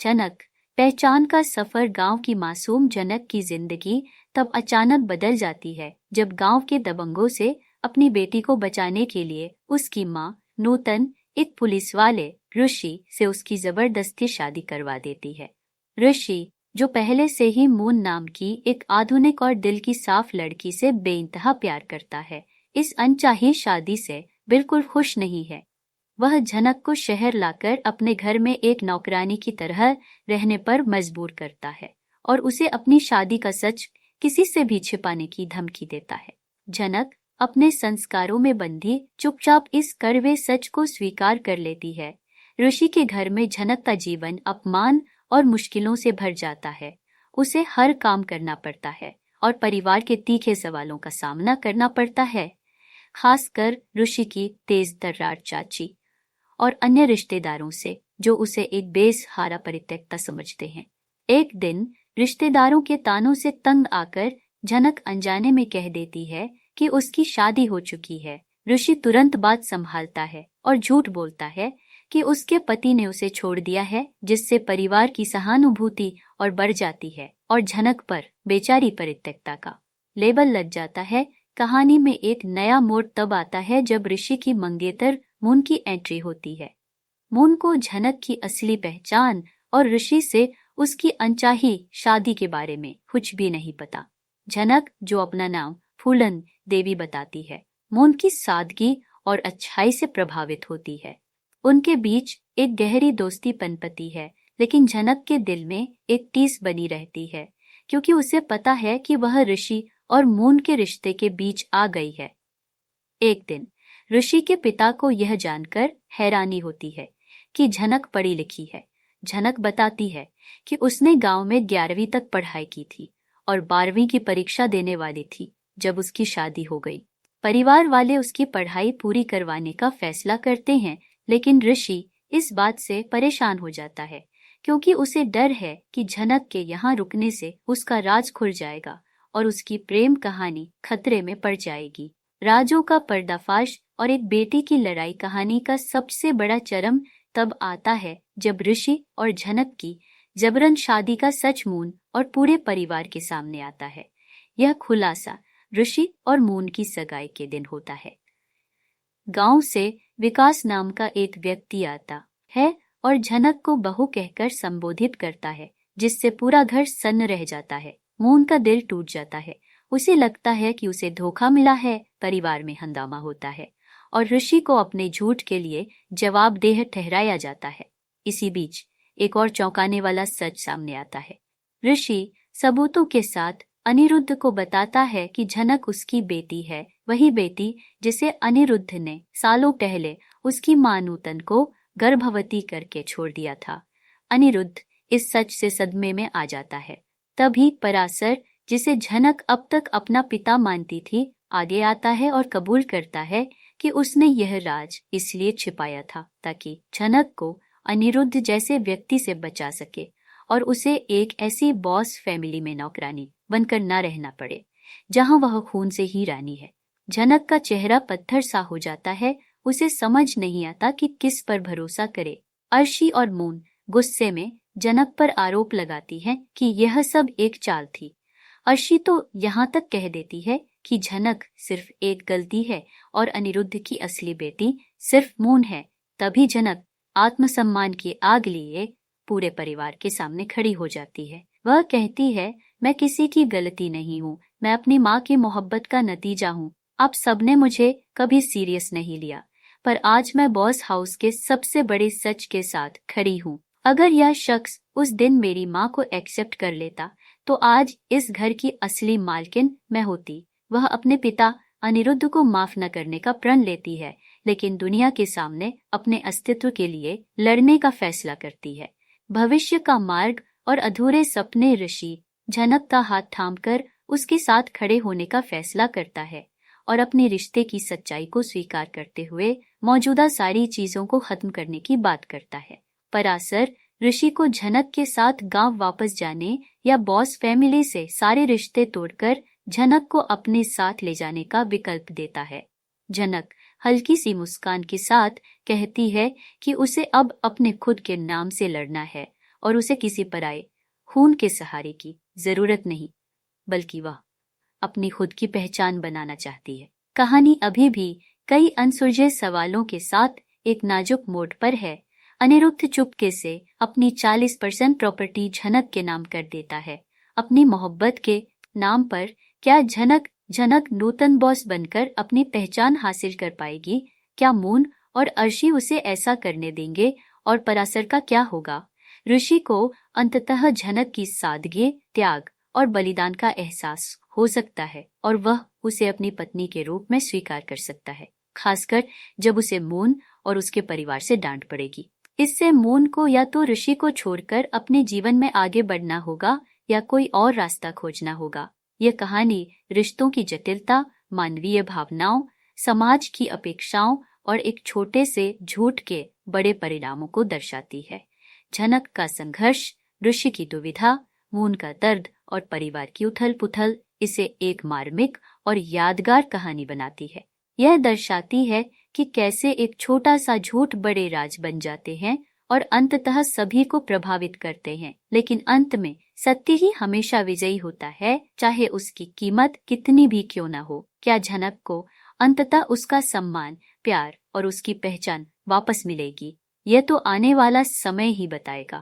जनक पहचान का सफर। गांव की मासूम जनक की जिंदगी तब अचानक बदल जाती है जब गांव के दबंगों से अपनी बेटी को बचाने के लिए उसकी मां नूतन एक पुलिस वाले ऋषि से उसकी जबरदस्ती शादी करवा देती है। ऋषि, जो पहले से ही मून नाम की एक आधुनिक और दिल की साफ लड़की से बेइंतहा प्यार करता है, इस अनचाही शादी से बिल्कुल खुश नहीं है। वह झनक को शहर लाकर अपने घर में एक नौकरानी की तरह रहने पर मजबूर करता है और उसे अपनी शादी का सच किसी से भी छिपाने की धमकी देता है। झनक अपने संस्कारों में बंधी चुपचाप इस कड़वे सच को स्वीकार कर लेती है। ऋषि के घर में झनक का जीवन अपमान और मुश्किलों से भर जाता है। उसे हर काम करना पड़ता है और परिवार के तीखे सवालों का सामना करना पड़ता है, खासकर ऋषि की तेज तर्रार चाची और अन्य रिश्तेदारों से जो उसे एक बेसहारा परित्यक्ता समझते हैं। एक दिन रिश्तेदारों के तानों से तंग आकर झनक अनजाने में कह देती है कि उसकी शादी हो चुकी है। ऋषि तुरंत बात संभालता है और झूठ बोलता है कि उसके पति ने उसे छोड़ दिया है, जिससे परिवार की सहानुभूति और बढ़ जाती है और झनक पर बेचारी परित्यक्ता का लेबल लग जाता है। कहानी में एक नया मोड़ तब आता है जब ऋषि की मंगेतर मून की एंट्री होती है। मून को झनक की असली पहचान और ऋषि से उसकी अनचाही शादी के बारे में कुछ भी नहीं पता। झनक, जो अपना नाम फूलन देवी बताती है, मून की सादगी और अच्छाई से प्रभावित होती है। उनके बीच एक गहरी दोस्ती पनपती है, लेकिन झनक के दिल में एक टीस बनी रहती है क्योंकि उसे पता है कि वह ऋषि और मून के रिश्ते के बीच आ गई है। एक दिन ऋषि के पिता को यह जानकर हैरानी होती है कि झनक पढ़ी लिखी है। झनक बताती है कि उसने गांव में 11वीं तक पढ़ाई की थी और 12वीं की परीक्षा देने वाली थी जब उसकी शादी हो गई। परिवार वाले उसकी पढ़ाई पूरी करवाने का फैसला करते हैं, लेकिन ऋषि इस बात से परेशान हो जाता है क्योंकि उसे डर है कि झनक के यहाँ रुकने से उसका राज खुल जाएगा और उसकी प्रेम कहानी खतरे में पड़ जाएगी। राजों का पर्दाफाश और एक बेटी की लड़ाई कहानी का सबसे बड़ा चरम तब आता है जब ऋषि और झनक की जबरन शादी का सच मून और पूरे परिवार के सामने आता है। यह खुलासा ऋषि और मून की सगाई के दिन होता है। गांव से विकास नाम का एक व्यक्ति आता है और झनक को बहू कहकर संबोधित करता है, जिससे पूरा घर सन्न रह जाता है। मून का दिल टूट जाता है। उसे लगता है कि उसे धोखा मिला है। परिवार में हंगामा होता है और ऋषि को अपने झूठ के लिए जवाबदेह ठहराया जाता है। इसी बीच एक और चौंकाने वाला सच सामने आता है। ऋषि सबूतों के साथ अनिरुद्ध को बताता है कि झनक उसकी बेटी है, वही बेटी जिसे अनिरुद्ध ने सालों पहले उसकी मां नूतन को गर्भवती करके छोड़ दिया था। अनिरुद्ध इस सच से सदमे में आ जाता है। तभी पराशर, जिसे झनक अब तक अपना पिता मानती थी, आगे आता है और कबूल करता है कि उसने यह राज इसलिए छिपाया था ताकि झनक को अनिरुद्ध जैसे व्यक्ति से बचा सके और उसे एक ऐसी बॉस फैमिली में नौकरानी बनकर न रहना पड़े जहां वह खून से ही रानी है। झनक का चेहरा पत्थर सा हो जाता है। उसे समझ नहीं आता कि किस पर भरोसा करे। अर्शी और मून गुस्से में जनक पर आरोप लगाती है कि यह सब एक चाल थी। अर्शी तो यहाँ तक कह देती है कि झनक सिर्फ एक गलती है और अनिरुद्ध की असली बेटी सिर्फ मून है। तभी झनक आत्मसम्मान की आग लिए पूरे परिवार के सामने खड़ी हो जाती है। वह कहती है, मैं किसी की गलती नहीं हूँ, मैं अपनी माँ की मोहब्बत का नतीजा हूँ। आप सबने मुझे कभी सीरियस नहीं लिया, पर आज मैं बॉस हाउस के सबसे बड़े सच के साथ खड़ी हूँ। अगर यह शख्स उस दिन मेरी माँ को एक्सेप्ट कर लेता तो आज इस घर की असली मालकिन मैं होती। वह अपने पिता अनिरुद्ध को माफ न करने का प्रण लेती है, लेकिन दुनिया के सामने अपने अस्तित्व के लिए लड़ने का फैसला करती है। भविष्य का मार्ग और अधूरे सपने। ऋषि झनक का हाथ थामकर उसके साथ खड़े होने का फैसला करता है और अपने रिश्ते की सच्चाई को स्वीकार करते हुए मौजूदा सारी चीजों को खत्म करने की बात करता है। पराशर ऋषि को झनक के साथ गांव वापस जाने या बॉस फैमिली से सारे रिश्ते तोड़कर झनक को अपने साथ ले जाने का विकल्प देता है। झनक हल्की सी मुस्कान के साथ कहती है कि उसे अब अपने खुद के नाम से लड़ना है और उसे किसी पराये खून के सहारे की जरूरत नहीं, बल्कि वह अपनी खुद की पहचान बनाना चाहती है। कहानी अभी भी कई अनसुलझे सवालों के साथ एक नाजुक मोड़ पर है। अनिरुद्ध चुपके से अपनी 40% प्रॉपर्टी झनक के नाम कर देता है। अपनी मोहब्बत के नाम पर क्या झनक नूतन बॉस बनकर अपनी पहचान हासिल कर पाएगी? क्या मून और अर्शी उसे ऐसा करने देंगे? और परासर का क्या होगा? ऋषि को अंततः झनक की सादगी, त्याग और बलिदान का एहसास हो सकता है और वह उसे अपनी पत्नी के रूप में स्वीकार कर सकता है, खासकर जब उसे मून और उसके परिवार से डांट पड़ेगी। इससे मून को या तो ऋषि को छोड़कर अपने जीवन में आगे बढ़ना होगा या कोई और रास्ता खोजना होगा। यह कहानी रिश्तों की जटिलता, मानवीय भावनाओं, समाज की अपेक्षाओं और एक छोटे से झूठ के बड़े परिणामों को दर्शाती है। झनक का संघर्ष, ऋषि की दुविधा, मून का दर्द और परिवार की उथल पुथल इसे एक मार्मिक और यादगार कहानी बनाती है। यह दर्शाती है कि कैसे एक छोटा सा झूठ बड़े राज बन जाते हैं और अंततः सभी को प्रभावित करते हैं, लेकिन अंत में सत्य ही हमेशा विजयी होता है, चाहे उसकी कीमत कितनी भी क्यों न हो। क्या झनक को अंततः उसका सम्मान, प्यार और उसकी पहचान वापस मिलेगी? यह तो आने वाला समय ही बताएगा।